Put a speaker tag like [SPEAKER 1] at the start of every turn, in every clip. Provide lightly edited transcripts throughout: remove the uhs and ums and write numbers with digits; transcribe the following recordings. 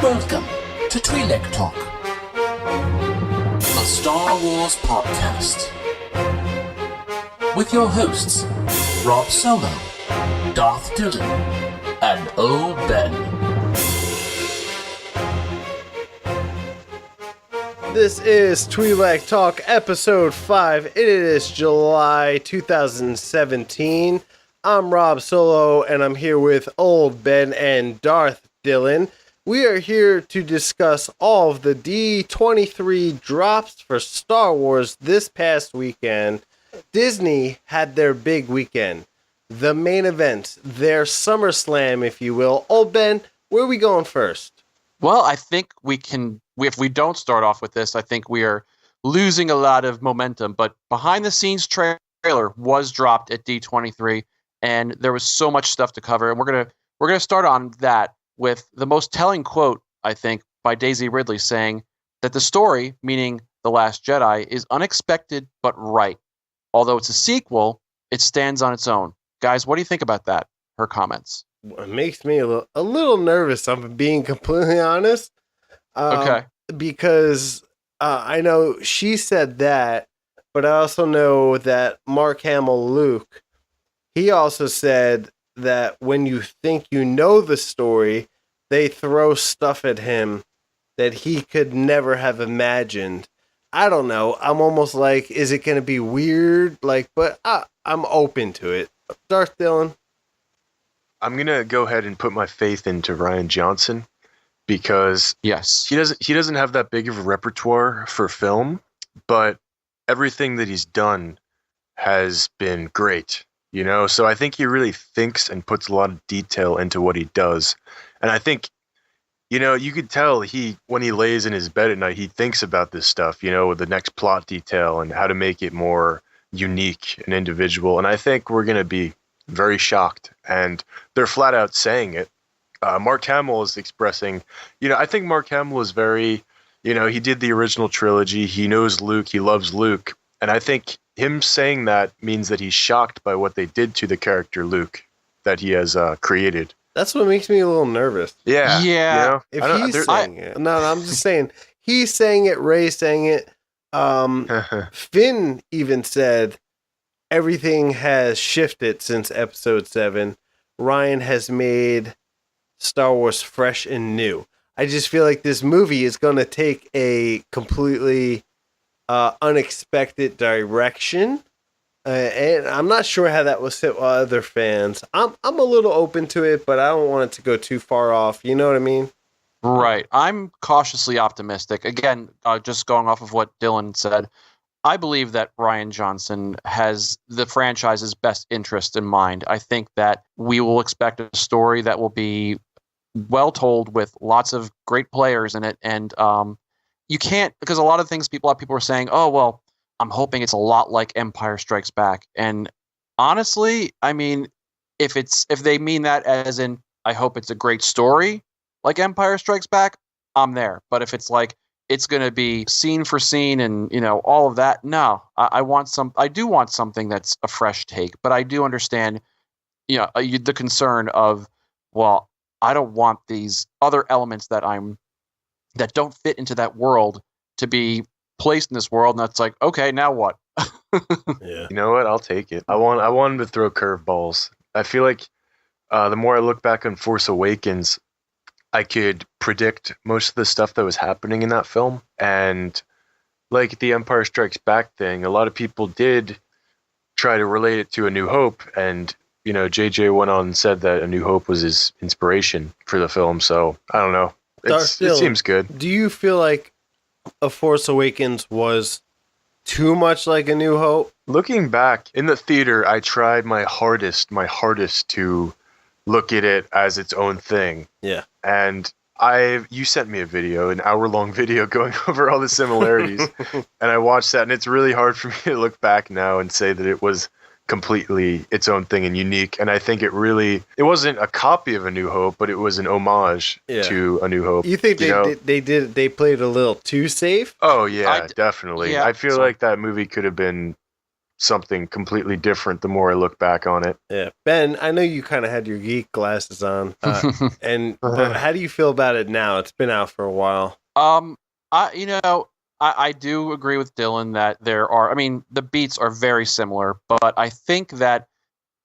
[SPEAKER 1] Welcome to Twi'lek Talk, a Star Wars podcast, with your hosts, Rob Solo, Darth Dylan, and Old Ben.
[SPEAKER 2] This is Twi'lek Talk, episode 5. It is July 2017. I'm Rob Solo, and I'm here with Old Ben and Darth Dylan. We are here to discuss all of the D23 drops for Star Wars this past weekend. Disney had their big weekend, the main event, their SummerSlam, if you will. Old Ben, where are we going first?
[SPEAKER 3] Well, I think if we don't start off with this, I think we are losing a lot of momentum. But behind the scenes trailer was dropped at D23, and there was so much stuff to cover. And we're gonna start on that with the most telling quote, I think, by Daisy Ridley, saying that the story, meaning The Last Jedi, is unexpected but right. Although it's a sequel, it stands on its own. Guys, what do you think about that? Her comments.
[SPEAKER 2] It makes me a little nervous, I'm being completely honest.
[SPEAKER 3] Okay.
[SPEAKER 2] Because I know she said that, but I also know that Mark Hamill, Luke, he also said that when you think you know the story, they throw stuff at him that he could never have imagined. I don't know. I'm almost like, is it going to be weird? But I'm open to it. Darth Dylan?
[SPEAKER 4] I'm going to go ahead and put my faith into Rian Johnson because
[SPEAKER 3] yes,
[SPEAKER 4] he doesn't have that big of a repertoire for film, but everything that he's done has been great. You know, so I think he really thinks and puts a lot of detail into what he does. And I think, you know, you could tell when he lays in his bed at night, he thinks about this stuff, you know, with the next plot detail and how to make it more unique and individual. And I think we're going to be very shocked. And they're flat out saying it. Mark Hamill is expressing, you know, I think Mark Hamill is very, you know, he did the original trilogy. He knows Luke. He loves Luke. And I think him saying that means that he's shocked by what they did to the character Luke that he has created.
[SPEAKER 2] That's what makes me a little nervous.
[SPEAKER 3] Yeah.
[SPEAKER 4] You know?
[SPEAKER 2] If he's saying it. No, I'm just saying. He's saying it. Ray's saying it. Finn even said everything has shifted since episode 7. Rian has made Star Wars fresh and new. I just feel like this movie is going to take a completely unexpected direction, and I'm not sure how that will sit with other fans. I'm a little open to it, but I don't want it to go too far off. You know what I mean?
[SPEAKER 3] Right. I'm cautiously optimistic. Again, just going off of what Dylan said, I believe that Rian Johnson has the franchise's best interest in mind. I think that we will expect a story that will be well told with lots of great players in it, and you can't, because a lot of people are saying, oh, well, I'm hoping it's a lot like Empire Strikes Back. And honestly, I mean, if they mean that as in, I hope it's a great story like Empire Strikes Back, I'm there. But if it's like, it's going to be scene for scene and, you know, all of that, no, I do want something that's a fresh take, but I do understand, you know, the concern of, well, I don't want these other elements that don't fit into that world to be placed in this world. And that's like, okay, now what?
[SPEAKER 2] Yeah.
[SPEAKER 4] You know what? I'll take it. I want him to throw curveballs. I feel like the more I look back on Force Awakens, I could predict most of the stuff that was happening in that film. And like the Empire Strikes Back thing, a lot of people did try to relate it to A New Hope. And, you know, JJ went on and said that A New Hope was his inspiration for the film. So I don't know. It seems good.
[SPEAKER 2] Do you feel like A Force Awakens was too much like A New Hope?
[SPEAKER 4] Looking back in the theater, I tried my hardest to look at it as its own thing.
[SPEAKER 2] Yeah.
[SPEAKER 4] And you sent me a video, an hour-long video going over all the similarities, and I watched that, and it's really hard for me to look back now and say that it was completely its own thing and unique. And I think it wasn't a copy of A New Hope, but it was an homage to A New Hope.
[SPEAKER 2] You think they played a little too safe?
[SPEAKER 4] Oh yeah, definitely.
[SPEAKER 3] Yeah,
[SPEAKER 4] I feel like that movie could have been something completely different the more I look back on it.
[SPEAKER 2] Yeah, Ben, I know you kind of had your geek glasses on, but how do you feel about it now? It's been out for a while.
[SPEAKER 3] I do agree with Dylan that the beats are very similar, but I think that,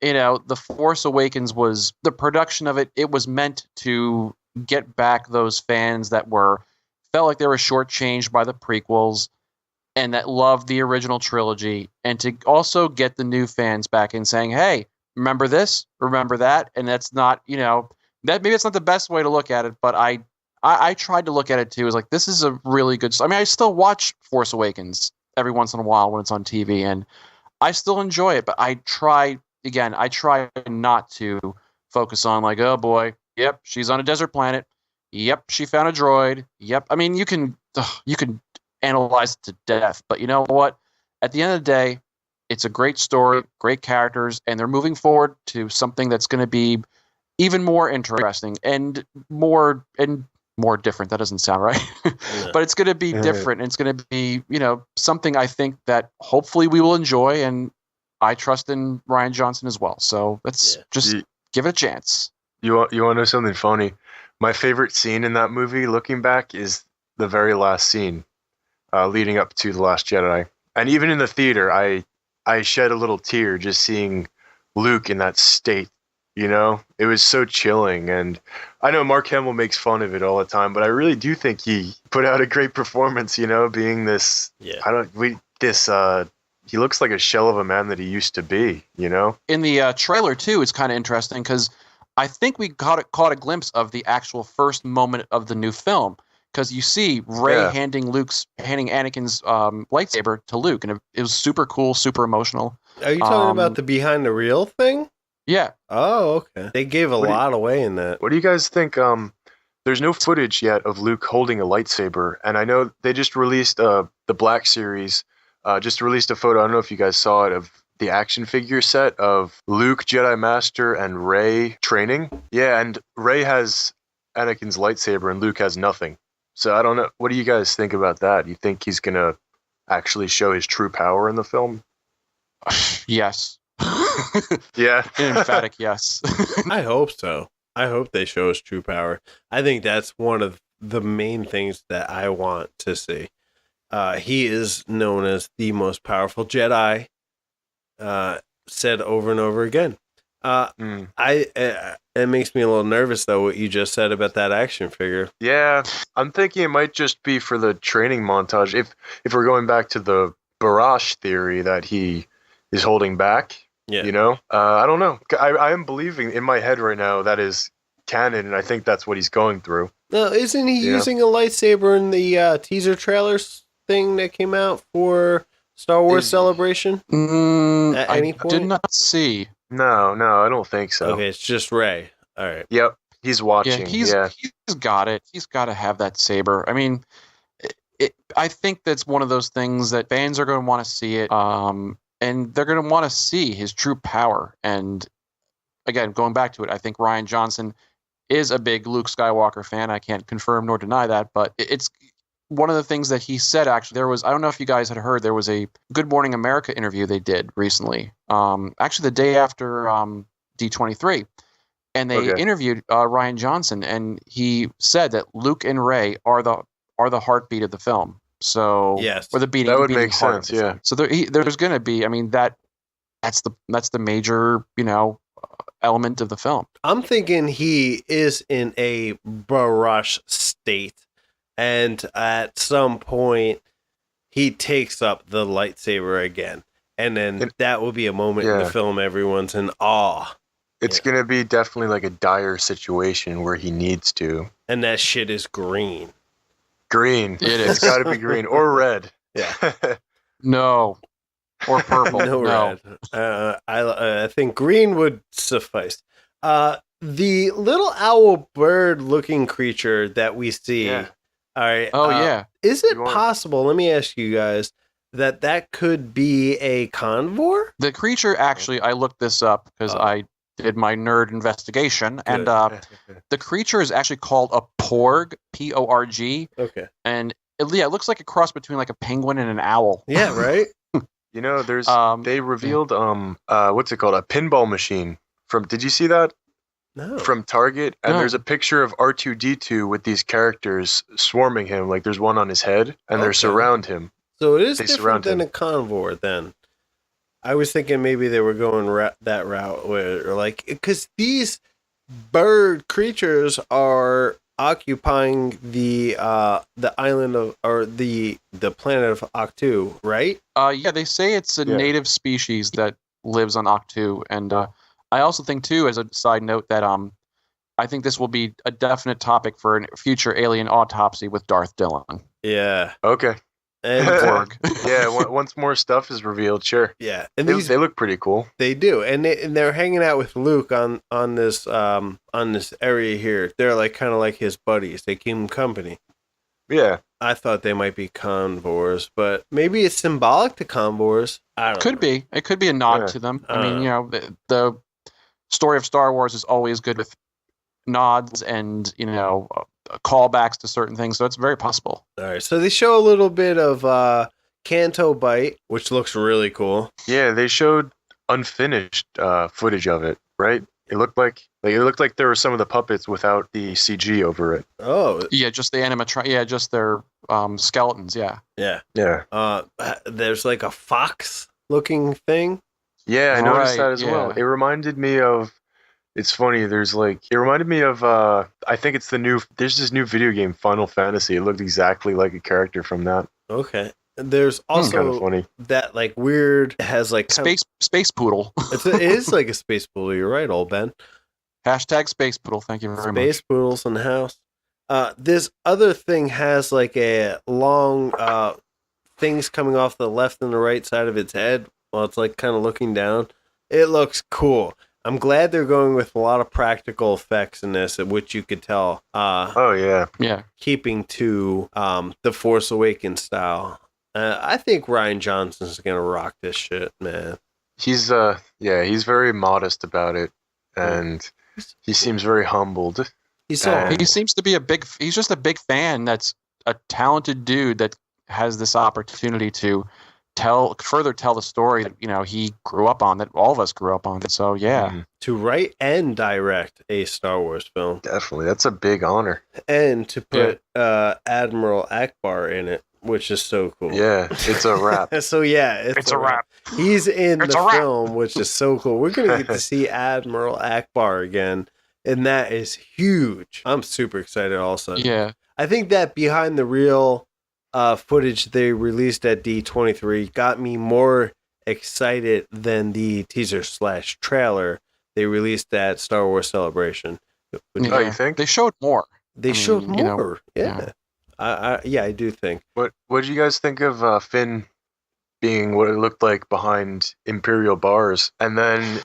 [SPEAKER 3] The Force Awakens was, the production of it, it was meant to get back those fans that felt like they were shortchanged by the prequels and that loved the original trilogy, and to also get the new fans back in saying, hey, remember this, remember that, and that's not, that maybe it's not the best way to look at it, but I tried to look at it too. As like, this is a really good. I still watch Force Awakens every once in a while when it's on TV, and I still enjoy it. But I try not to focus on like, oh boy, yep, she's on a desert planet. Yep, she found a droid. Yep. You can analyze it to death, but you know what? At the end of the day, it's a great story, great characters, and they're moving forward to something that's going to be even more interesting and more different. That doesn't sound right. Yeah. But it's going to be different, and it's going to be, something I think that hopefully we will enjoy, and I trust in Rian Johnson as well. So let's just give it a chance.
[SPEAKER 4] You want to know something funny? My favorite scene in that movie, looking back, is the very last scene leading up to The Last Jedi. And even in the theater, I shed a little tear just seeing Luke in that state. It was so chilling, and I know Mark Hamill makes fun of it all the time, but I really do think he put out a great performance. Being this, he looks like a shell of a man that he used to be.
[SPEAKER 3] In the trailer too, it's kind of interesting because I think we caught a glimpse of the actual first moment of the new film, because you see Rey handing Anakin's lightsaber to Luke, and it was super cool, super emotional.
[SPEAKER 2] Are you talking about the behind the reel thing?
[SPEAKER 3] Yeah.
[SPEAKER 2] Oh, okay. They gave a lot away in that.
[SPEAKER 4] What do you guys think? There's no footage yet of Luke holding a lightsaber, and I know they just released the Black Series. Just released a photo. I don't know if you guys saw it, of the action figure set of Luke, Jedi Master, and Rey training. Yeah, and Rey has Anakin's lightsaber, and Luke has nothing. So I don't know. What do you guys think about that? Do you think he's gonna actually show his true power in the film?
[SPEAKER 3] Yes.
[SPEAKER 4] Yeah.
[SPEAKER 3] An emphatic yes.
[SPEAKER 2] I hope so. I hope they show his true power. I think that's one of the main things that I want to see. He is known as the most powerful Jedi, said over and over again. It makes me a little nervous, though, what you just said about that action figure.
[SPEAKER 4] Yeah, I'm thinking it might just be for the training montage. If we're going back to the Barash theory that he is holding back, I don't know. I am believing in my head right now that is canon, and I think that's what he's going through.
[SPEAKER 2] No, isn't he using a lightsaber in the teaser trailers thing that came out for Star Wars Celebration? At any point?
[SPEAKER 3] I did not see.
[SPEAKER 4] No, I don't think so.
[SPEAKER 2] Okay, it's just Rey. All right.
[SPEAKER 4] Yep, he's watching.
[SPEAKER 3] Yeah, he's got it. He's got to have that saber. I think that's one of those things that fans are going to want to see it, and they're going to want to see his true power. And again, going back to it, I think Rian Johnson is a big Luke Skywalker fan. I can't confirm nor deny that, but it's one of the things that he said. Actually, I don't know if you guys had heard, there was a Good Morning America interview they did recently, actually the day after D23, and they interviewed Rian Johnson, and he said that Luke and Rey are the heartbeat of the film. So
[SPEAKER 2] yes,
[SPEAKER 3] or the beating.
[SPEAKER 4] That would make sense. Yeah.
[SPEAKER 3] So there's going to be. That's the major element of the film.
[SPEAKER 2] I'm thinking he is in a Barash state. And at some point, he takes up the lightsaber again. And then that will be a moment in the film everyone's in awe.
[SPEAKER 4] It's going to be definitely like a dire situation where he needs to.
[SPEAKER 2] And that shit is green.
[SPEAKER 4] Green. It is. It's got to be green. Or red.
[SPEAKER 2] Yeah.
[SPEAKER 3] No. Or purple.
[SPEAKER 2] No red. I think green would suffice. The little owl bird looking creature that we see... Yeah. All right.
[SPEAKER 3] Oh, yeah.
[SPEAKER 2] Is it possible, let me ask you guys, that could be a convor?
[SPEAKER 3] The creature, actually, I looked this up because I did my nerd investigation, and the creature is actually called a porg, P-O-R-G.
[SPEAKER 2] Okay.
[SPEAKER 3] And it looks like a cross between like a penguin and an owl.
[SPEAKER 2] Yeah, right?
[SPEAKER 4] You know, they
[SPEAKER 3] Yeah.
[SPEAKER 4] revealed what's it called? A pinball machine from. Did you see that?
[SPEAKER 2] No.
[SPEAKER 4] From Target, and
[SPEAKER 3] No.
[SPEAKER 4] there's a picture of R2D2 with these characters swarming him. Like there's one on his head, and they
[SPEAKER 2] Okay.
[SPEAKER 4] surround him.
[SPEAKER 2] So it is
[SPEAKER 4] They
[SPEAKER 2] different
[SPEAKER 4] surround
[SPEAKER 2] than
[SPEAKER 4] him.
[SPEAKER 2] a convor then. I was thinking maybe they were going that route where, like, because these bird creatures are occupying the island of, or the planet of Octu, right?
[SPEAKER 3] Yeah, they say it's a
[SPEAKER 4] Yeah.
[SPEAKER 3] native species that lives on Octu, and I also think too, as a side note, that I think this will be a definite topic for a future alien autopsy with Darth Dillon.
[SPEAKER 2] Yeah,
[SPEAKER 4] Okay.
[SPEAKER 2] and
[SPEAKER 3] Borg.
[SPEAKER 4] Yeah. Once more stuff is revealed, sure.
[SPEAKER 2] yeah, and
[SPEAKER 4] They look pretty cool.
[SPEAKER 2] they do, and they're hanging out with Luke on this area here. They're like kind of like his buddies. They keep him company.
[SPEAKER 4] Yeah.
[SPEAKER 2] I thought they might be convors, but maybe it's symbolic to convors. I don't know.
[SPEAKER 3] Could be. It could be a nod
[SPEAKER 4] Yeah.
[SPEAKER 3] to them.
[SPEAKER 2] I
[SPEAKER 3] I mean,
[SPEAKER 2] don't
[SPEAKER 3] you know, the story of Star Wars is always good with nods and, you know, callbacks to certain things. So it's very possible.
[SPEAKER 2] All right, so they show a little bit of Canto Bite, which looks really cool.
[SPEAKER 4] Yeah. They showed unfinished footage of it, right? It looked like there were some of the puppets without the CG over it.
[SPEAKER 2] Oh,
[SPEAKER 3] Yeah, just the animatronic. Yeah, just their skeletons. Yeah.
[SPEAKER 2] yeah.
[SPEAKER 4] Yeah.
[SPEAKER 2] There's like a fox-looking thing.
[SPEAKER 4] Yeah, I noticed
[SPEAKER 3] Right,
[SPEAKER 4] that as well.
[SPEAKER 3] yeah.
[SPEAKER 4] It reminded me of. It's funny. It reminded me of. I think it's there's this new video game, Final Fantasy. It looked exactly like a character from that.
[SPEAKER 2] Okay. There's
[SPEAKER 4] It's kind of
[SPEAKER 2] also
[SPEAKER 4] funny.
[SPEAKER 2] that like weird it has like kind of-
[SPEAKER 3] Space Poodle.
[SPEAKER 2] it is like a space poodle. You're right, old Ben.
[SPEAKER 3] Hashtag Space Poodle. Thank you very
[SPEAKER 2] Space
[SPEAKER 3] much.
[SPEAKER 2] poodles in the house. This other thing has like a long things coming off the left and the right side of its head while it's like kind of looking down. It looks cool. I'm glad they're going with a lot of practical effects in this, which you could tell.
[SPEAKER 4] Oh yeah.
[SPEAKER 3] Yeah.
[SPEAKER 2] Keeping to the Force Awakens style. I think Ryan Johnson's gonna rock this shit, man.
[SPEAKER 4] He's he's very modest about it, and he seems very humbled.
[SPEAKER 2] He's all
[SPEAKER 3] He seems to be he's just a big fan. That's a talented dude that has this opportunity to further tell the story that, you know, he grew up on, that all of us grew up on. So yeah.
[SPEAKER 4] Mhm.
[SPEAKER 2] to write and direct a Star Wars film,
[SPEAKER 4] Definitely, that's a big honor.
[SPEAKER 2] and to put Admiral Akbar in it, which is so cool.
[SPEAKER 4] Yeah, it's a wrap.
[SPEAKER 2] So yeah,
[SPEAKER 3] It's a wrap.
[SPEAKER 2] He's in
[SPEAKER 3] It's
[SPEAKER 2] the
[SPEAKER 3] a wrap.
[SPEAKER 2] film, which is so cool. We're gonna get to see Admiral Akbar again, and that is huge. I'm super excited. Also,
[SPEAKER 3] Yeah.
[SPEAKER 2] I think that behind the real footage they released at D23 got me more excited than the teaser / trailer they released at Star Wars Celebration.
[SPEAKER 4] Oh, you think?
[SPEAKER 3] They showed more.
[SPEAKER 2] They
[SPEAKER 3] I mean,
[SPEAKER 2] showed
[SPEAKER 3] you know,
[SPEAKER 2] more. Yeah. I do think.
[SPEAKER 4] What did you guys think of Finn being what it looked like behind Imperial bars, and then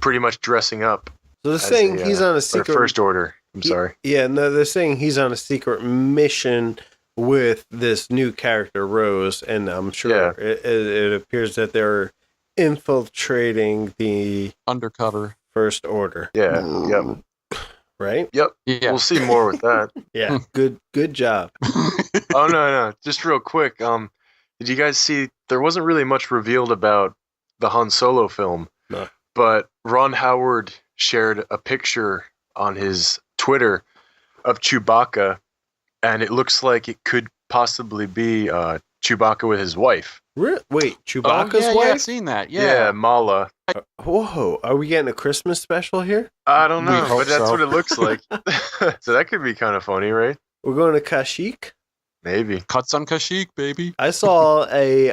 [SPEAKER 4] pretty much dressing up?
[SPEAKER 2] So they're
[SPEAKER 4] as
[SPEAKER 2] saying he's on a
[SPEAKER 4] or
[SPEAKER 2] secret.
[SPEAKER 4] First Order. I'm sorry.
[SPEAKER 2] Yeah, no, they're saying he's on a secret mission with this new character, Rose, and I'm sure it appears that they're infiltrating the
[SPEAKER 3] Undercover.
[SPEAKER 2] First Order,
[SPEAKER 4] Yeah. Yep.
[SPEAKER 2] right?
[SPEAKER 4] Yep.
[SPEAKER 3] Yeah.
[SPEAKER 4] We'll see more with that.
[SPEAKER 2] Yeah, good job.
[SPEAKER 4] Oh no. Just real quick. Did you guys see? There wasn't really much revealed about the Han Solo film.
[SPEAKER 2] No.
[SPEAKER 4] But Ron Howard shared a picture on his Twitter of Chewbacca, and it looks like it could possibly be Chewbacca with his wife.
[SPEAKER 2] Wait, Chewbacca's
[SPEAKER 3] Yeah,
[SPEAKER 2] wife?
[SPEAKER 3] I've seen that.
[SPEAKER 4] Yeah,
[SPEAKER 3] Yeah.
[SPEAKER 4] Mala.
[SPEAKER 2] Whoa, are we getting a Christmas special here?
[SPEAKER 4] I don't
[SPEAKER 3] We
[SPEAKER 4] know,
[SPEAKER 3] hope
[SPEAKER 4] but that's
[SPEAKER 3] so.
[SPEAKER 4] what it looks like. So that could be kind of funny, right?
[SPEAKER 2] We're going to Kashyyyk?
[SPEAKER 4] Maybe.
[SPEAKER 3] Cuts on Kashyyyk, baby.
[SPEAKER 2] I saw a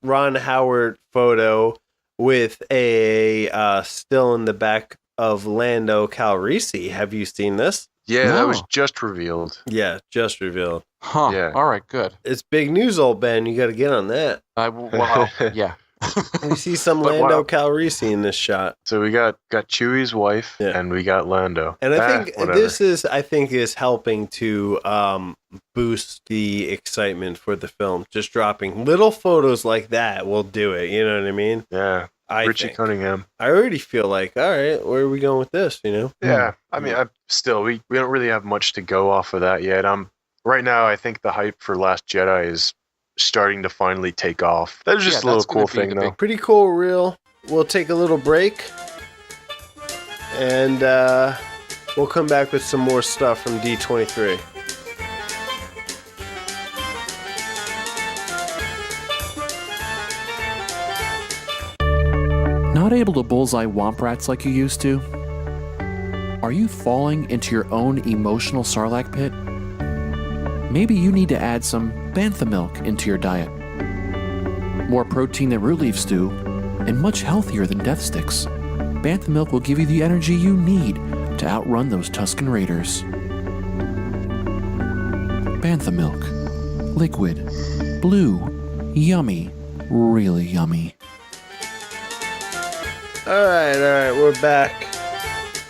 [SPEAKER 2] Ron Howard photo with a still in the back of Lando Calrissian. Have you seen this?
[SPEAKER 4] Yeah, that was
[SPEAKER 3] No.
[SPEAKER 4] just revealed.
[SPEAKER 2] Yeah, just revealed.
[SPEAKER 3] Huh.
[SPEAKER 4] Yeah.
[SPEAKER 3] All right, good.
[SPEAKER 2] It's big news, old Ben. You got to get on that.
[SPEAKER 3] Well, yeah.
[SPEAKER 2] We see some
[SPEAKER 4] But
[SPEAKER 2] Lando
[SPEAKER 4] wow.
[SPEAKER 2] Calrissian in this shot,
[SPEAKER 4] So we got Chewie's wife,
[SPEAKER 2] Yeah.
[SPEAKER 4] and we got Lando.
[SPEAKER 2] and I think
[SPEAKER 4] Whatever.
[SPEAKER 2] this is helping to boost the excitement for the film. Just dropping little photos like that will do it. You know what I mean?
[SPEAKER 4] Yeah,
[SPEAKER 2] I
[SPEAKER 4] Richie
[SPEAKER 2] think.
[SPEAKER 4] Cunningham.
[SPEAKER 2] I already feel like, all right, where are we going with this? You know?
[SPEAKER 4] Yeah, I mean, we don't really have much to go off of that yet. Right now, I think the hype for Last Jedi is starting to finally take off. That was just a little cool thing, though.
[SPEAKER 2] Pretty cool reel. We'll take a little break, and we'll come back with some more stuff from D23.
[SPEAKER 5] Not able to bullseye womp rats like you used to? Are you falling into your own emotional sarlacc pit? Maybe you need to add some bantha milk into your diet. More protein than root leaf stew, and much healthier than death sticks. Bantha milk will give you the energy you need to outrun those Tusken Raiders. Bantha milk. Liquid. Blue. Yummy. Really yummy.
[SPEAKER 2] All right, we're back.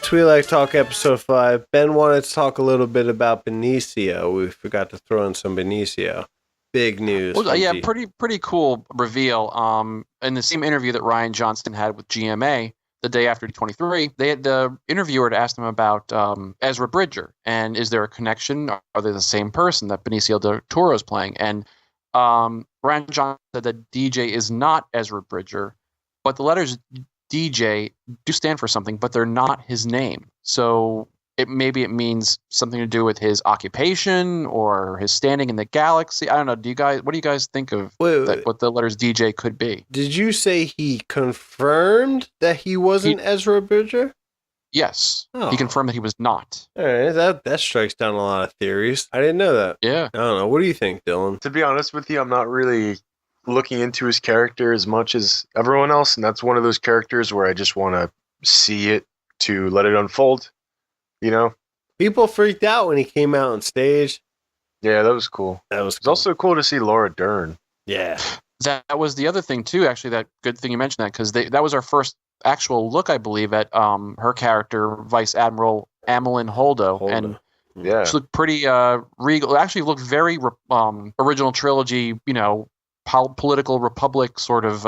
[SPEAKER 2] Twi'lek Talk episode 5. Ben wanted to talk a little bit about Benicio. We forgot to throw in some Benicio. Big news.
[SPEAKER 3] Well, yeah, pretty cool reveal. In the same interview that Rian Johnson had with GMA the day after D23, the interviewer had asked him about Ezra Bridger, and is there a connection? Are they the same person that Benicio del Toro is playing? And Rian Johnson said that DJ is not Ezra Bridger, but the letters DJ do stand for something, but they're not his name. So it means something to do with his occupation or his standing in the galaxy. I don't know. What do you guys think of what the letters DJ could be?
[SPEAKER 2] Did you say he confirmed that he wasn't Ezra Bridger?
[SPEAKER 3] Yes.
[SPEAKER 2] Oh.
[SPEAKER 3] He confirmed that he was not.
[SPEAKER 2] All right, that strikes down a lot of theories. I didn't know that.
[SPEAKER 3] Yeah.
[SPEAKER 2] I don't know. What do you think, Dylan?
[SPEAKER 4] To be honest with you, I'm not really looking into his character as much as everyone else, and that's one of those characters where I just want to see it to let it unfold, you know?
[SPEAKER 2] People freaked out when he came out on stage.
[SPEAKER 4] Yeah, that was cool. It's also cool to see Laura Dern.
[SPEAKER 2] Yeah.
[SPEAKER 3] That was the other thing, too, actually, that good thing you mentioned that, because that was our first actual look, I believe, at her character, Vice Admiral Amelin Holdo. And
[SPEAKER 4] yeah,
[SPEAKER 3] she looked pretty regal. It actually looked very original trilogy, political republic sort of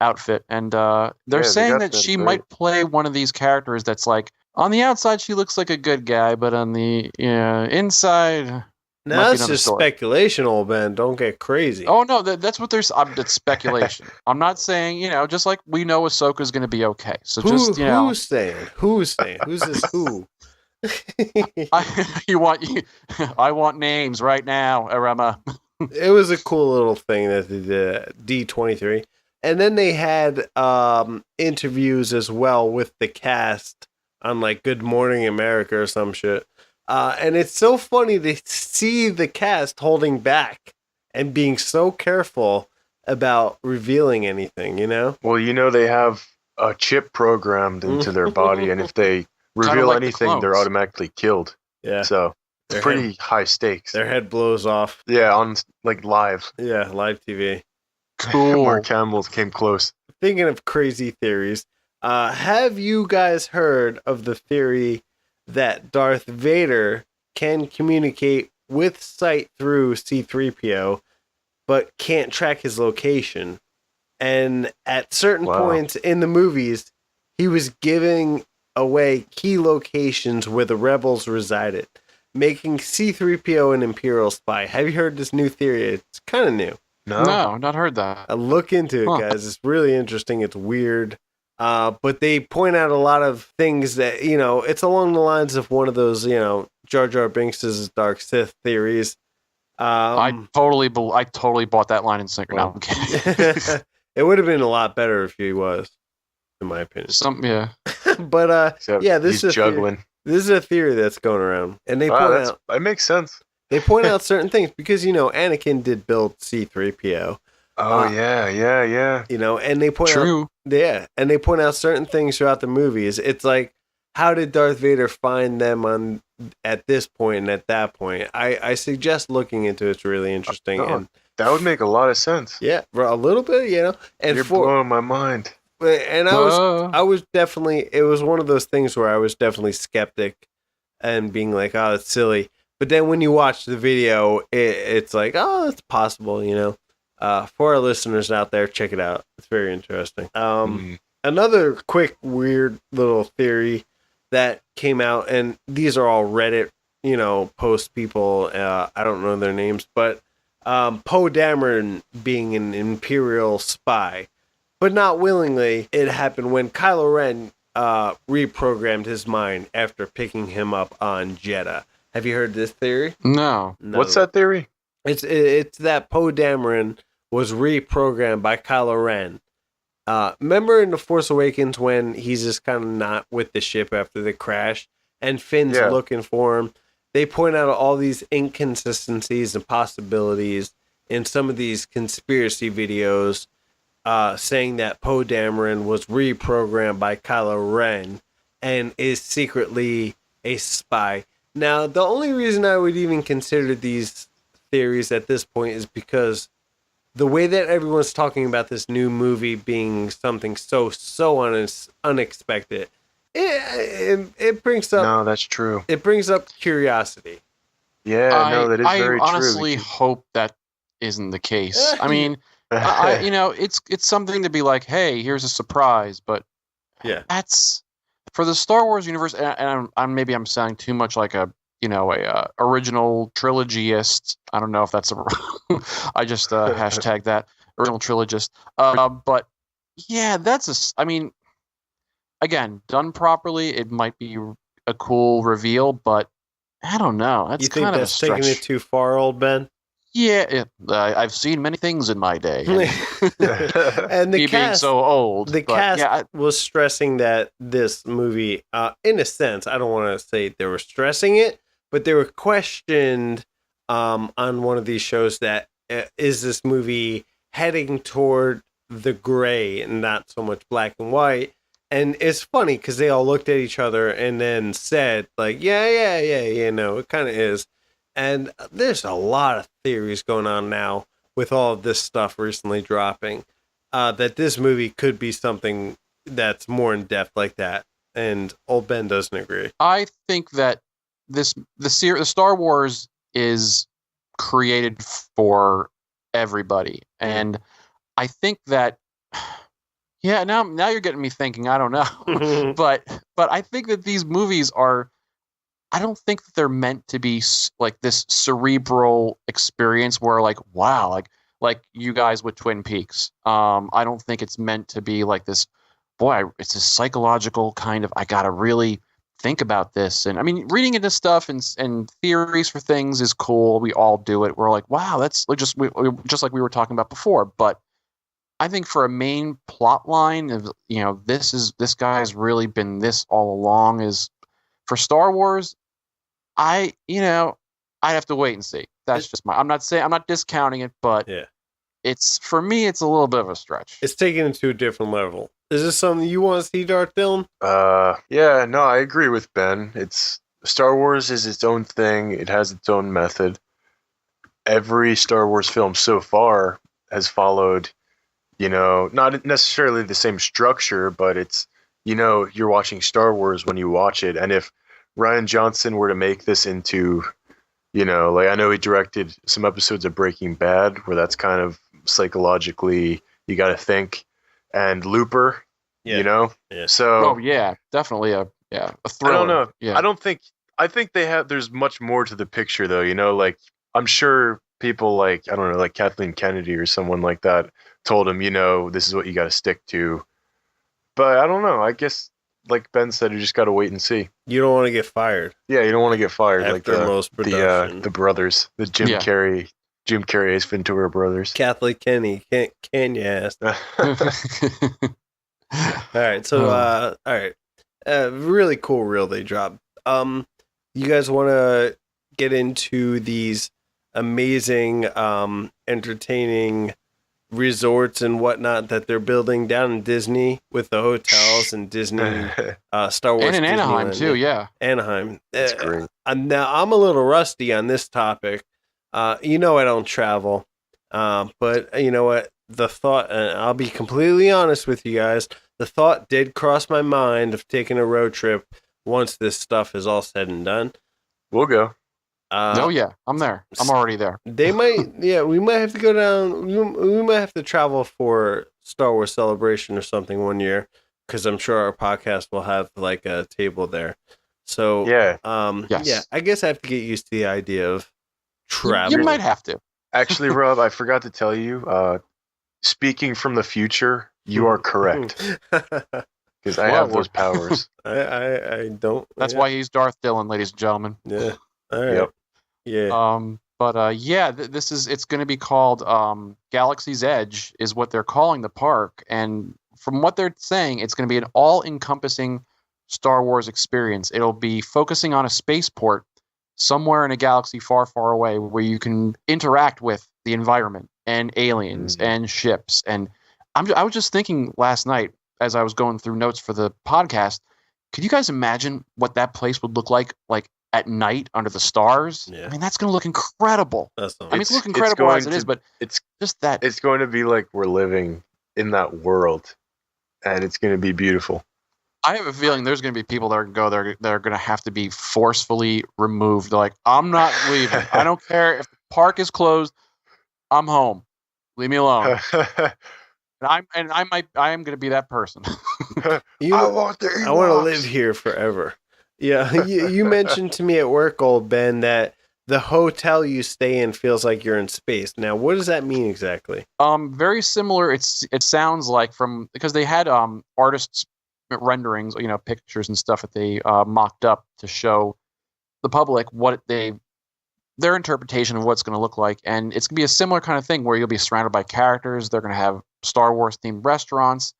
[SPEAKER 3] outfit. And they're saying that she might play one of these characters that's like, on the outside, she looks like a good guy, but on the inside...
[SPEAKER 2] Now that's just speculation, old man. Don't get crazy.
[SPEAKER 3] Oh, no, that's what there's... it's speculation. I'm not saying, just like we know Ahsoka's going to be okay. So who's
[SPEAKER 2] saying? Who's saying? Who's this who?
[SPEAKER 3] I want names right now, Arema.
[SPEAKER 2] It was a cool little thing that they did D23. And then they had interviews as well with the cast on like Good Morning America or some shit. And it's so funny to see the cast holding back and being so careful about revealing anything,
[SPEAKER 4] Well, they have a chip programmed into their body, and if they reveal anything, they're automatically killed.
[SPEAKER 2] Yeah.
[SPEAKER 4] So it's pretty high stakes.
[SPEAKER 2] Their head blows off.
[SPEAKER 4] Yeah, on like live.
[SPEAKER 2] Yeah, live TV.
[SPEAKER 3] Cool.
[SPEAKER 4] Mark Hamill came close.
[SPEAKER 2] Thinking of crazy theories, have you guys heard of the theory that Darth Vader can communicate with sight through C-3PO, but can't track his location? And at certain points in the movies, he was giving away key locations where the rebels resided, making C-3PO an Imperial spy. Have you heard this new theory? It's kind of new.
[SPEAKER 3] No, not heard that.
[SPEAKER 2] Look into it, guys. It's really interesting. It's weird. But they point out a lot of things that, it's along the lines of one of those, Jar Jar Binks' Dark Sith theories.
[SPEAKER 3] I totally bought that line and sinker. No, I'm kidding.
[SPEAKER 2] It would have been a lot better if he was, in my opinion. But this is
[SPEAKER 4] juggling.
[SPEAKER 2] This is a theory that's going around, and they point out
[SPEAKER 4] it makes sense.
[SPEAKER 2] They point out certain things because Anakin did build C-3PO.
[SPEAKER 4] Oh yeah.
[SPEAKER 2] And they point out, and they point out certain things throughout the movies. It's like, how did Darth Vader find them at this point and at that point? I suggest looking into it. It's really interesting. And
[SPEAKER 4] that would make a lot of sense.
[SPEAKER 2] Yeah, a little bit, And
[SPEAKER 4] you're blowing my mind.
[SPEAKER 2] And I was definitely. It was one of those things where I was definitely skeptic and being like, "Oh, it's silly." But then when you watch the video, it's like, "Oh, it's possible," For our listeners out there, check it out. It's very interesting. Another quick, weird little theory that came out, and these are all Reddit, post people. I don't know their names, but Poe Dameron being an Imperial spy, but not willingly. It happened when Kylo Ren reprogrammed his mind after picking him up on Jeddah. Have you heard this theory?
[SPEAKER 3] No.
[SPEAKER 4] What's that theory?
[SPEAKER 2] It's that Poe Dameron was reprogrammed by Kylo Ren. Remember in The Force Awakens when he's just kind of not with the ship after the crash and Finn's looking for him? They point out all these inconsistencies and possibilities in some of these conspiracy videos saying that Poe Dameron was reprogrammed by Kylo Ren and is secretly a spy. Now, the only reason I would even consider these theories at this point is because the way that everyone's talking about this new movie being something so unexpected, it brings up.
[SPEAKER 4] No, that's true.
[SPEAKER 2] It brings up curiosity.
[SPEAKER 4] Yeah, no, that is very true.
[SPEAKER 3] I honestly hope that isn't the case. I mean, it's something to be like, hey, here's a surprise, but that's for the Star Wars universe. And maybe I'm sounding too much like a original trilogyist. I don't know if that's I just hashtag that original trilogist. But yeah, I mean, again, done properly, it might be a cool reveal, but I don't know. That's kind of a stretch.
[SPEAKER 2] Taking it too far, old Ben?
[SPEAKER 3] Yeah, I've seen many things in my day.
[SPEAKER 2] And the
[SPEAKER 3] cast, being so old.
[SPEAKER 2] The cast was stressing that this movie, in a sense, I don't want to say they were stressing it, but they were questioned on one of these shows that is this movie heading toward the gray and not so much black and white. And it's funny because they all looked at each other and then said, like, yeah, it kind of is. And there's a lot of theories going on now with all of this stuff recently dropping that this movie could be something that's more in depth like that. And old Ben doesn't agree.
[SPEAKER 3] I think that the Star Wars is created for everybody, and I think that now you're getting me thinking. I don't know, but I think that these movies are. I don't think that they're meant to be like this cerebral experience where like wow, like you guys with Twin Peaks. I don't think it's meant to be like this. Boy, it's a psychological kind of. I gotta really think about this, and I mean, reading into stuff and theories for things is cool. We all do it. We're like, wow, that's just like we were talking about before. But I think for a main plot line, this guy's really been this all along. Is for Star Wars, I'd have to wait and see. That's just I'm not discounting it, but it's for me, it's a little bit of a stretch.
[SPEAKER 2] It's taken it to a different level. Is this something you want to see, Darth Dylan?
[SPEAKER 4] Yeah, no, I agree with Ben. Star Wars is its own thing. It has its own method. Every Star Wars film so far has followed, not necessarily the same structure, but it's, you're watching Star Wars when you watch it. And if Rian Johnson were to make this into, like I know he directed some episodes of Breaking Bad where that's kind of psychologically, you got to think. And Looper,
[SPEAKER 2] Yeah.
[SPEAKER 4] So
[SPEAKER 3] definitely a thriller.
[SPEAKER 4] I don't know.
[SPEAKER 3] Yeah.
[SPEAKER 4] I think there's much more to the picture though, like I'm sure people like, I don't know, like Kathleen Kennedy or someone like that told him, this is what you got to stick to. But I don't know. I guess like Ben said, you just got to wait and see.
[SPEAKER 2] You don't want to get fired.
[SPEAKER 4] Yeah, you don't want to get fired.
[SPEAKER 2] After
[SPEAKER 4] like
[SPEAKER 2] most production.
[SPEAKER 4] The brothers, the Jim Carrey Ace Ventura brothers.
[SPEAKER 2] Kathleen Kennedy, can you ask? All right, so really cool reel they dropped. You guys want to get into these amazing, entertaining resorts and whatnot that they're building down in Disney with the hotels and Disney, Star Wars,
[SPEAKER 3] and in Anaheim too. Yeah,
[SPEAKER 2] Anaheim.
[SPEAKER 4] That's great.
[SPEAKER 2] Now I'm a little rusty on this topic. I don't travel, but you know what? The thought, and I'll be completely honest with you guys, the thought did cross my mind of taking a road trip once this stuff is all said and done.
[SPEAKER 4] We'll go.
[SPEAKER 3] I'm there. I'm already there.
[SPEAKER 2] They might, we might have to go down. We might have to travel for Star Wars Celebration or something one year, because I'm sure our podcast will have like a table there. So,
[SPEAKER 3] yes.
[SPEAKER 2] I guess I have to get used to the idea of travel.
[SPEAKER 3] You might have to.
[SPEAKER 4] Actually, Rob, I forgot to tell you. Speaking from the future, you are correct because I have those powers.
[SPEAKER 2] I don't.
[SPEAKER 3] That's why he's Darth Dillon, ladies and gentlemen.
[SPEAKER 2] Yeah. All right.
[SPEAKER 4] Yep.
[SPEAKER 2] Yeah.
[SPEAKER 3] This is it's going to be called Galaxy's Edge is what they're calling the park, and from what they're saying, it's going to be an all-encompassing Star Wars experience. It'll be focusing on a spaceport somewhere in a galaxy far, far away where you can interact with the environment and aliens and ships. And I was just thinking last night as I was going through notes for the podcast, could you guys imagine what that place would look like at night under the stars?
[SPEAKER 2] Yeah.
[SPEAKER 3] I mean, that's going to look incredible.
[SPEAKER 2] That's
[SPEAKER 3] I mean, it's looking incredible as it is, but
[SPEAKER 4] it's
[SPEAKER 3] just that.
[SPEAKER 4] It's going to be like we're living in that world, and it's going to be beautiful.
[SPEAKER 3] I have a feeling there's going to be people that are going to go there that are going to have to be forcefully removed. They're like, I'm not leaving. I don't care if the park is closed. I'm home. Leave me alone. I am going to be that person.
[SPEAKER 4] I want
[SPEAKER 2] to live here forever. Yeah, you mentioned to me at work, old Ben, that the hotel you stay in feels like you're in space. Now, what does that mean exactly?
[SPEAKER 3] Very similar. It sounds like because they had artists renderings, pictures and stuff that they mocked up to show the public what their interpretation of what's going to look like, and it's going to be a similar kind of thing where you'll be surrounded by characters. They're going to have Star Wars themed restaurants,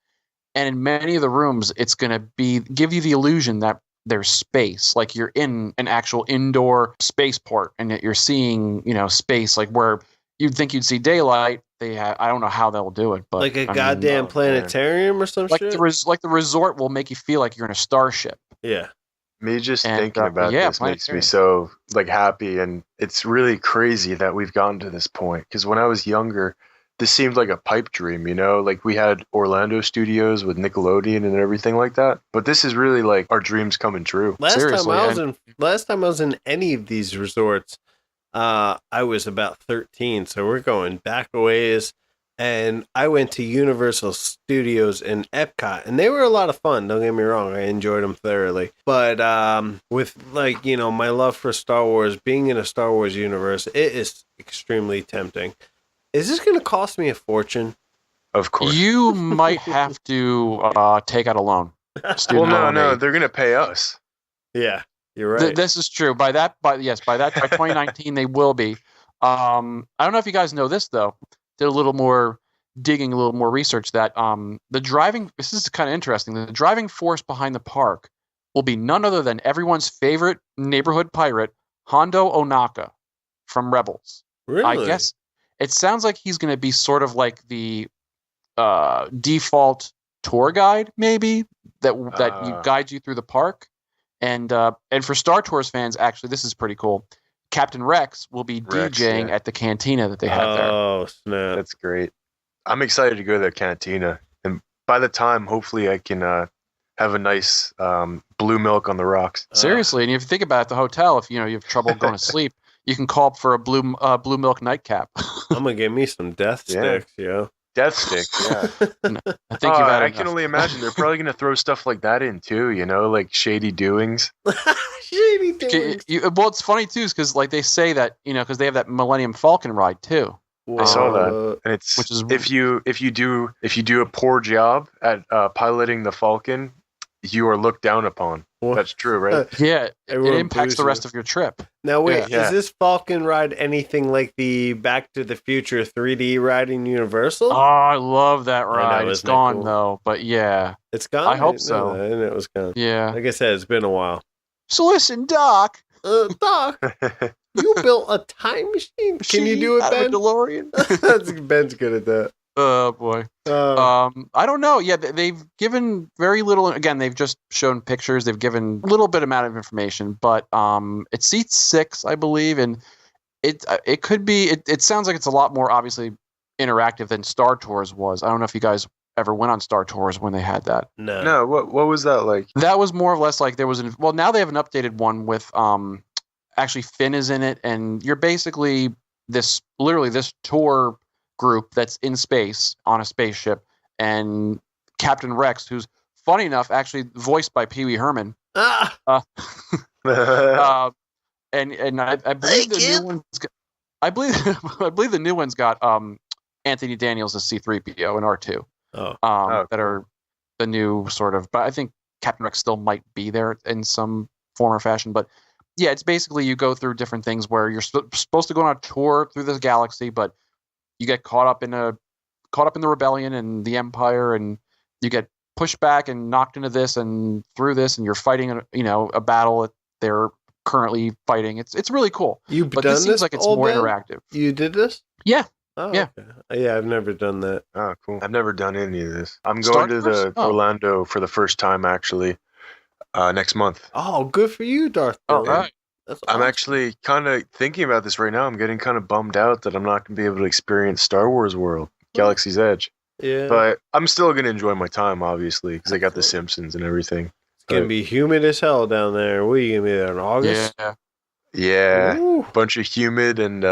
[SPEAKER 3] and in many of the rooms, it's going to give you the illusion that there's space, like you're in an actual indoor spaceport, and that you're seeing space like where you'd think you'd see daylight. I don't know how they'll do it, but
[SPEAKER 2] like a goddamn planetarium or some shit.
[SPEAKER 3] Like the resort will make you feel like you're in a starship.
[SPEAKER 2] Yeah.
[SPEAKER 4] Me just thinking about this makes me so happy, and it's really crazy that we've gotten to this point. Because when I was younger, this seemed like a pipe dream, like we had Orlando studios with Nickelodeon and everything like that. But this is really like our dreams coming true.
[SPEAKER 2] Last time I was in any of these resorts, I was about 13, so we're going back a ways. And I went to Universal Studios in Epcot, and they were a lot of fun. Don't get me wrong, I enjoyed them thoroughly. But with my love for Star Wars, being in a Star Wars universe, it is extremely tempting. Is this going to cost me a fortune?
[SPEAKER 4] Of course.
[SPEAKER 3] You might have to take out a loan.
[SPEAKER 4] No, they're going to pay us.
[SPEAKER 2] Yeah. You're right.
[SPEAKER 3] This is true. By 2019 they will be. I don't know if you guys know this though. Did a little more digging, a little more research that this is kind of interesting. The driving force behind the park will be none other than everyone's favorite neighborhood pirate, Hondo Ohnaka from Rebels.
[SPEAKER 2] Really?
[SPEAKER 3] I guess it sounds like he's going to be sort of like the default tour guide, maybe that guides you through the park. And for Star Tours fans, actually, this is pretty cool. Captain Rex will be DJing at the cantina that they have there.
[SPEAKER 2] Oh, snap.
[SPEAKER 4] That's great. I'm excited to go to the cantina. And by the time, hopefully, I can have a nice blue milk on the rocks.
[SPEAKER 3] Seriously, and if you think about it, the hotel, if you have trouble going to sleep, you can call up for a blue milk nightcap.
[SPEAKER 2] I'm going to get me some death sticks, yo.
[SPEAKER 4] Death stick, yeah.
[SPEAKER 3] I think you've had
[SPEAKER 4] I can only imagine they're probably going to throw stuff like that in too, like shady doings.
[SPEAKER 2] Shady doings.
[SPEAKER 3] Well, it's funny too, because they say that because they have that Millennium Falcon ride too.
[SPEAKER 4] I saw that, and if you do a poor job at piloting the Falcon, you are looked down upon. What? That's true, right?
[SPEAKER 3] Yeah, it impacts the rest of your trip.
[SPEAKER 2] Now wait, is this Falcon ride anything like the Back to the Future 3D ride in Universal?
[SPEAKER 3] Oh, I love that ride. It's gone though, but yeah.
[SPEAKER 2] It's gone?
[SPEAKER 3] I hope so.
[SPEAKER 2] I didn't know it was gone.
[SPEAKER 3] Yeah.
[SPEAKER 2] Like I said, it's been a while.
[SPEAKER 3] So listen, Doc.
[SPEAKER 2] Doc, you built a time machine. Can you do it, Ben?
[SPEAKER 3] A DeLorean?
[SPEAKER 2] Ben's good at that.
[SPEAKER 3] Oh boy. I don't know. Yeah, they've given very little. Again, they've just shown pictures. They've given a little bit amount of information, but it seats 6, I believe, and it could be. It sounds like it's a lot more obviously interactive than Star Tours was. I don't know if you guys ever went on Star Tours when they had that.
[SPEAKER 4] No. What was that like?
[SPEAKER 3] That was more or less like there was now they have an updated one with actually Finn is in it, and you're basically this tour group that's in space on a spaceship, and Captain Rex, who's funny enough actually voiced by Pee Wee Herman. And I believe the new one's I believe I believe the new one's got Anthony Daniels as C-3PO and R2. That are the new sort of. But I think Captain Rex still might be there in some form or fashion. But yeah, it's basically you go through different things where you're supposed to go on a tour through this galaxy, but you get caught up in the rebellion and the Empire, and you get pushed back and knocked into this and through this, and you're fighting a battle that they're currently fighting. It's really cool.
[SPEAKER 2] But
[SPEAKER 3] this seems like it's more interactive.
[SPEAKER 2] You did this?
[SPEAKER 3] Yeah.
[SPEAKER 2] Oh,
[SPEAKER 3] yeah.
[SPEAKER 2] Okay. Yeah, I've never done that.
[SPEAKER 4] Oh, cool. I've never done any of this. I'm going to Orlando for the first time, actually, next month.
[SPEAKER 2] Oh, good for you, Darth.
[SPEAKER 3] All right.
[SPEAKER 2] That's awesome.
[SPEAKER 4] I'm actually kind of thinking about this right now. I'm getting kind of bummed out that I'm not going to be able to experience Star Wars World, Galaxy's Edge.
[SPEAKER 2] Yeah.
[SPEAKER 4] But I'm still going to enjoy my time, obviously, because I got The Simpsons and everything.
[SPEAKER 2] It's going to be humid as hell down there. What are you going to be there in August?
[SPEAKER 4] Yeah.
[SPEAKER 2] Ooh.
[SPEAKER 4] Bunch of humid and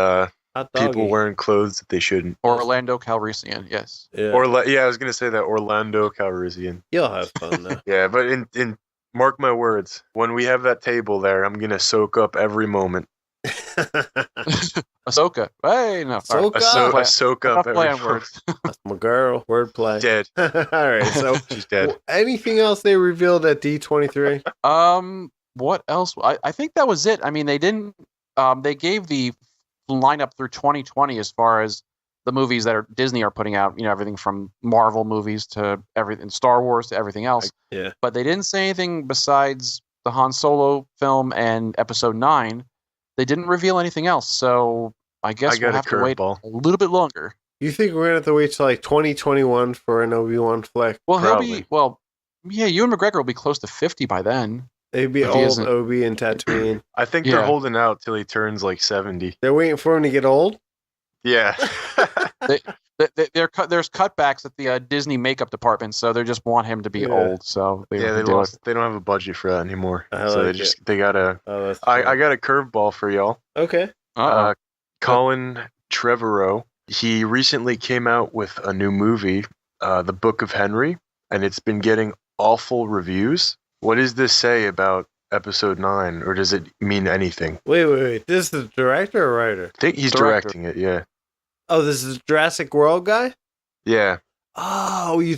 [SPEAKER 4] people wearing clothes that they shouldn't.
[SPEAKER 3] Orlando Calrissian, yes.
[SPEAKER 2] Yeah.
[SPEAKER 4] I was going to say that, Orlando Calrissian.
[SPEAKER 2] You'll have fun, though.
[SPEAKER 4] Yeah, but in mark my words, when we have that table there, I'm going to soak up every moment.
[SPEAKER 3] Ahsoka. Hey, no.
[SPEAKER 2] Ahsoka.
[SPEAKER 4] Soak up every moment.
[SPEAKER 3] Words.
[SPEAKER 2] That's my girl. Wordplay.
[SPEAKER 4] Dead.
[SPEAKER 2] All right, so
[SPEAKER 4] she's dead.
[SPEAKER 2] Anything else they revealed at D23?
[SPEAKER 3] What else? I think that was it. I mean, they didn't. They gave the lineup through 2020 as far as the movies that Disney are putting out. Everything from Marvel movies to everything, Star Wars to everything else.
[SPEAKER 2] Yeah.
[SPEAKER 3] But they didn't say anything besides the Han Solo film and Episode 9. They didn't reveal anything else. So I guess we'll have to wait a little bit longer.
[SPEAKER 2] You think we're gonna have to wait till like 2021 for an Obi-Wan flick?
[SPEAKER 3] Well, Ewan McGregor will be close to 50 by then.
[SPEAKER 2] They'd be old Obi and Tatooine.
[SPEAKER 4] I think they're holding out till he turns like 70.
[SPEAKER 2] They're waiting for him to get old?
[SPEAKER 4] Yeah.
[SPEAKER 3] There's cutbacks at the Disney makeup department, so they just want him to be old. So they don't
[SPEAKER 4] have a budget for that anymore.
[SPEAKER 2] I
[SPEAKER 4] got a curveball for y'all.
[SPEAKER 2] Okay.
[SPEAKER 4] Colin Trevorrow. He recently came out with a new movie, The Book of Henry, and it's been getting awful reviews. What does this say about Episode 9, or does it mean anything?
[SPEAKER 2] Wait. This is the director or writer?
[SPEAKER 4] I think he's directing it, yeah.
[SPEAKER 2] Oh, this is Jurassic World guy?
[SPEAKER 4] Yeah.
[SPEAKER 2] Oh, we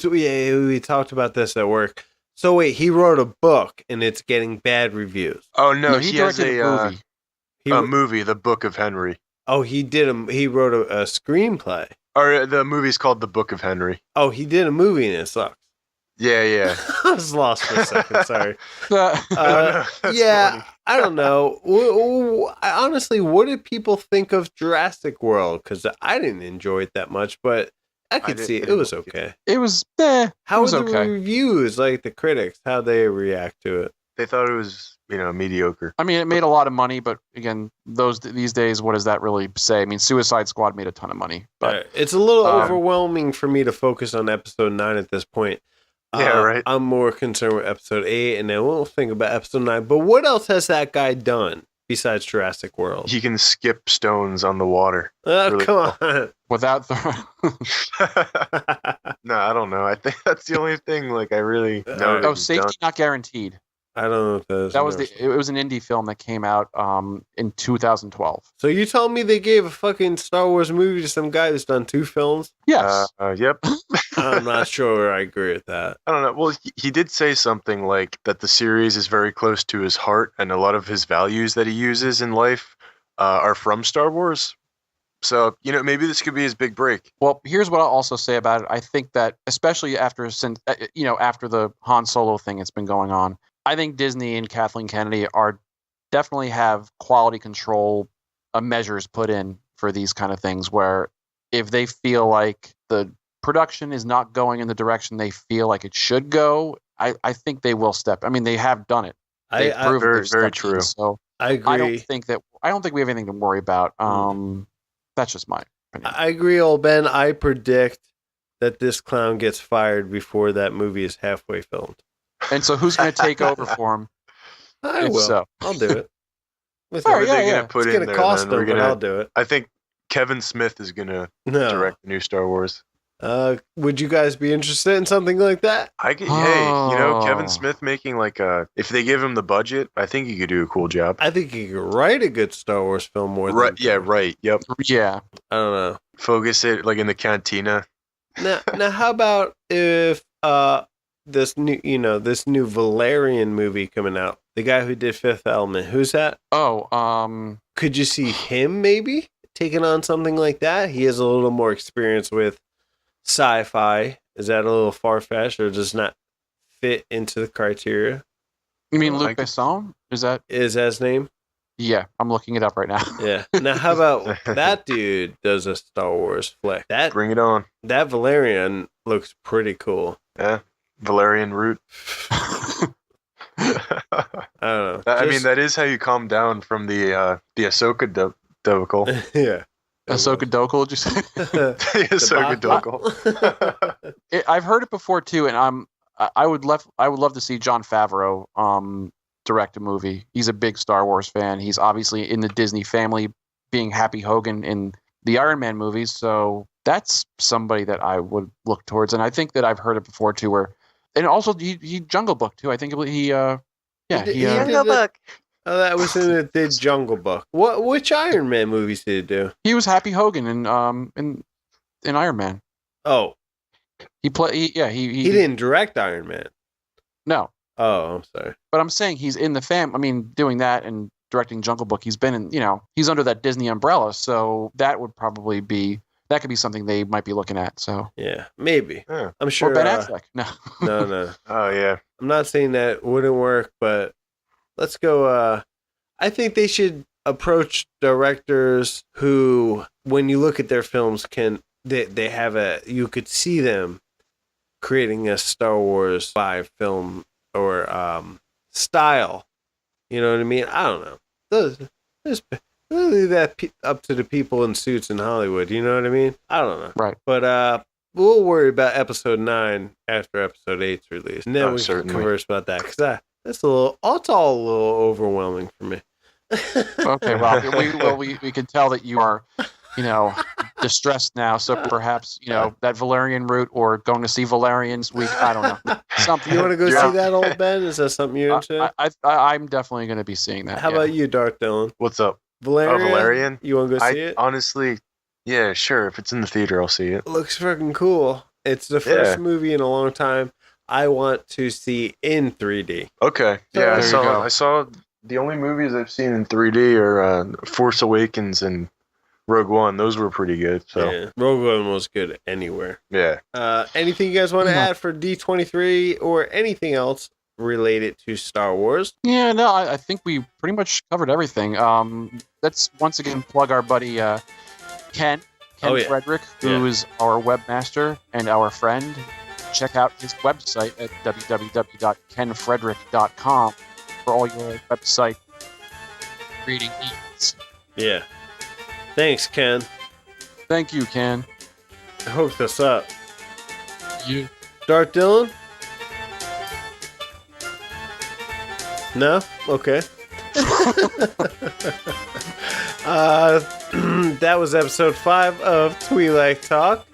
[SPEAKER 2] talked about this at work. So wait, he wrote a book, and it's getting bad reviews.
[SPEAKER 4] Oh, no, he has
[SPEAKER 3] a movie.
[SPEAKER 4] Movie, The Book of Henry.
[SPEAKER 2] Oh, he wrote a screenplay.
[SPEAKER 4] Or the movie's called The Book of Henry.
[SPEAKER 2] Oh, he did a movie, and it sucks.
[SPEAKER 4] Yeah.
[SPEAKER 2] I was lost for a second. Sorry.
[SPEAKER 4] Funny.
[SPEAKER 2] I don't know. Honestly, what did people think of Jurassic World? Because I didn't enjoy it that much, but I could see it was okay.
[SPEAKER 3] It was
[SPEAKER 2] How
[SPEAKER 3] was
[SPEAKER 2] were the
[SPEAKER 3] okay.
[SPEAKER 2] reviews, like the critics? How they react to it?
[SPEAKER 4] They thought it was, mediocre.
[SPEAKER 3] I mean, it made a lot of money, but again, these days, what does that really say? I mean, Suicide Squad made a ton of money, but
[SPEAKER 2] it's a little overwhelming for me to focus on Episode 9 at this point.
[SPEAKER 4] Yeah, right.
[SPEAKER 2] I'm more concerned with Episode 8, and then we'll think about Episode 9. But what else has that guy done besides Jurassic World?
[SPEAKER 4] He can skip stones on the water.
[SPEAKER 2] Really come on.
[SPEAKER 3] Without the...
[SPEAKER 4] No, I don't know. I think that's the only thing, I really know.
[SPEAKER 3] Safety not guaranteed.
[SPEAKER 2] I don't know what that is.
[SPEAKER 3] That was it was an indie film that came out in 2012.
[SPEAKER 2] So you telling me they gave a fucking Star Wars movie to some guy who's done 2 films?
[SPEAKER 3] Yes.
[SPEAKER 4] Yep.
[SPEAKER 2] I'm not sure I agree with that.
[SPEAKER 4] I don't know. Well, he did say something like that the series is very close to his heart, and a lot of his values that he uses in life are from Star Wars. So, maybe this could be his big break.
[SPEAKER 3] Well, here's what I'll also say about it. I think that, especially after the Han Solo thing that's been going on, I think Disney and Kathleen Kennedy definitely have quality control measures put in for these kind of things, where if they feel like the production is not going in the direction they feel like it should go, I think they will step. I mean, they have done it. They've proven
[SPEAKER 4] very true.
[SPEAKER 3] So
[SPEAKER 2] I agree.
[SPEAKER 3] I don't think we have anything to worry about. That's just my opinion.
[SPEAKER 2] I agree, old Ben. I predict that this clown gets fired before that movie is halfway filmed.
[SPEAKER 3] And so who's going to take over for him?
[SPEAKER 2] I will.
[SPEAKER 3] So.
[SPEAKER 2] I'll do it.
[SPEAKER 4] What are they going to put in there?
[SPEAKER 2] It's going to cost them, but I'll do it.
[SPEAKER 4] I think Kevin Smith is going to direct the new Star Wars.
[SPEAKER 2] Would you guys be interested in something like that?
[SPEAKER 4] Hey, Kevin Smith making if they give him the budget, I think he could do a cool job.
[SPEAKER 2] I think he could write a good Star Wars film more
[SPEAKER 4] Right?
[SPEAKER 2] than
[SPEAKER 4] Yeah, right. Yep.
[SPEAKER 3] Yeah.
[SPEAKER 2] I don't know.
[SPEAKER 4] Focus it in the cantina.
[SPEAKER 2] Now, how about if this new Valerian movie coming out? The guy who did Fifth Element, who's that?
[SPEAKER 3] Oh,
[SPEAKER 2] Could you see him maybe taking on something like that? He has a little more experience with sci-fi. Is that a little far-fetched, or does not fit into the criteria?
[SPEAKER 3] you mean Luc Besson? Is that
[SPEAKER 2] his name?
[SPEAKER 3] Yeah, I'm looking it up right now.
[SPEAKER 2] Yeah. Now, how about that dude does a Star Wars flick?
[SPEAKER 4] Bring it on.
[SPEAKER 2] That Valerian looks pretty cool.
[SPEAKER 4] Yeah, Valerian root.
[SPEAKER 2] I don't know.
[SPEAKER 4] I mean, that is how you calm down from the Ahsoka debacle.
[SPEAKER 2] Yeah.
[SPEAKER 3] Ahsoka Dokal, just
[SPEAKER 4] The Ahsoka debacle.
[SPEAKER 3] I've heard it before too, and I would love to see Jon Favreau direct a movie. He's a big Star Wars fan. He's obviously in the Disney family, being Happy Hogan in the Iron Man movies. So that's somebody that I would look towards, and I think that I've heard it before too. And also he Jungle Book too. I think he
[SPEAKER 2] Jungle Book. Oh, that was in the Jungle Book. Which Iron Man movies did he do?
[SPEAKER 3] He was Happy Hogan in Iron Man.
[SPEAKER 2] Oh,
[SPEAKER 3] he
[SPEAKER 2] didn't direct Iron Man.
[SPEAKER 3] No.
[SPEAKER 2] Oh, I'm sorry.
[SPEAKER 3] But I'm saying he's in the fam. I mean, doing that and directing Jungle Book. He's been in. He's under that Disney umbrella. So that would probably be. That could be something they might be looking at. So
[SPEAKER 2] yeah, maybe.
[SPEAKER 4] Yeah.
[SPEAKER 2] I'm sure.
[SPEAKER 3] Or Ben Affleck. No.
[SPEAKER 2] No.
[SPEAKER 4] Oh yeah.
[SPEAKER 2] I'm not saying that wouldn't work, but let's go. I think they should approach directors who, when you look at their films, they have you could see them creating a Star Wars 5 film or style. You know what I mean? I don't know. Leave that up to the people in suits in Hollywood. You know what I mean? I don't know.
[SPEAKER 3] Right.
[SPEAKER 2] But we'll worry about episode 9 after episode 8's release. And then we can converse about that. Because it's all a little overwhelming for me.
[SPEAKER 3] Okay, well, we can tell that you are, distressed now. So perhaps, that Valerian route or going to see Valerians. I don't know. Something.
[SPEAKER 2] You want to go see that, old Ben? Is that something you're into?
[SPEAKER 3] I'm definitely going to be seeing that.
[SPEAKER 2] How about you, Dark Dylan?
[SPEAKER 4] What's up?
[SPEAKER 2] Valerian? You want to go see it?
[SPEAKER 4] Honestly, yeah, sure. If it's in the theater, I'll see it.
[SPEAKER 2] Looks freaking cool. It's the first movie in a long time I want to see in 3D.
[SPEAKER 4] Okay. Yeah, I saw the only movies I've seen in 3D are Force Awakens and Rogue One. Those were pretty good. So
[SPEAKER 2] yeah, Rogue One was good anywhere.
[SPEAKER 4] Yeah.
[SPEAKER 2] Anything you guys want to add for D23 or anything else related to Star Wars?
[SPEAKER 3] Yeah, no, I think we pretty much covered everything. Let's once again plug our buddy Ken Frederick, who is our webmaster and our friend. Check out his website at www.kenfrederick.com for all your website reading needs.
[SPEAKER 2] Yeah. Thanks, Ken.
[SPEAKER 3] Thank you, Ken.
[SPEAKER 2] I hooked us up.
[SPEAKER 3] You.
[SPEAKER 2] Dark Dylan? No? Okay. That was episode 5 of Twi'lek Talk.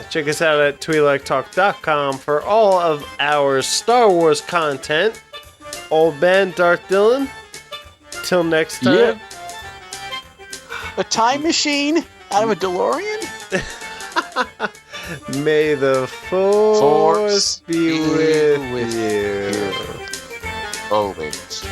[SPEAKER 2] Check us out at Twi'lektalk.com for all of our Star Wars content. Old Ben, Dark Dylan. Till next time.
[SPEAKER 3] Yeah. A time machine out of a DeLorean?
[SPEAKER 2] May the Force be with you.
[SPEAKER 3] Always.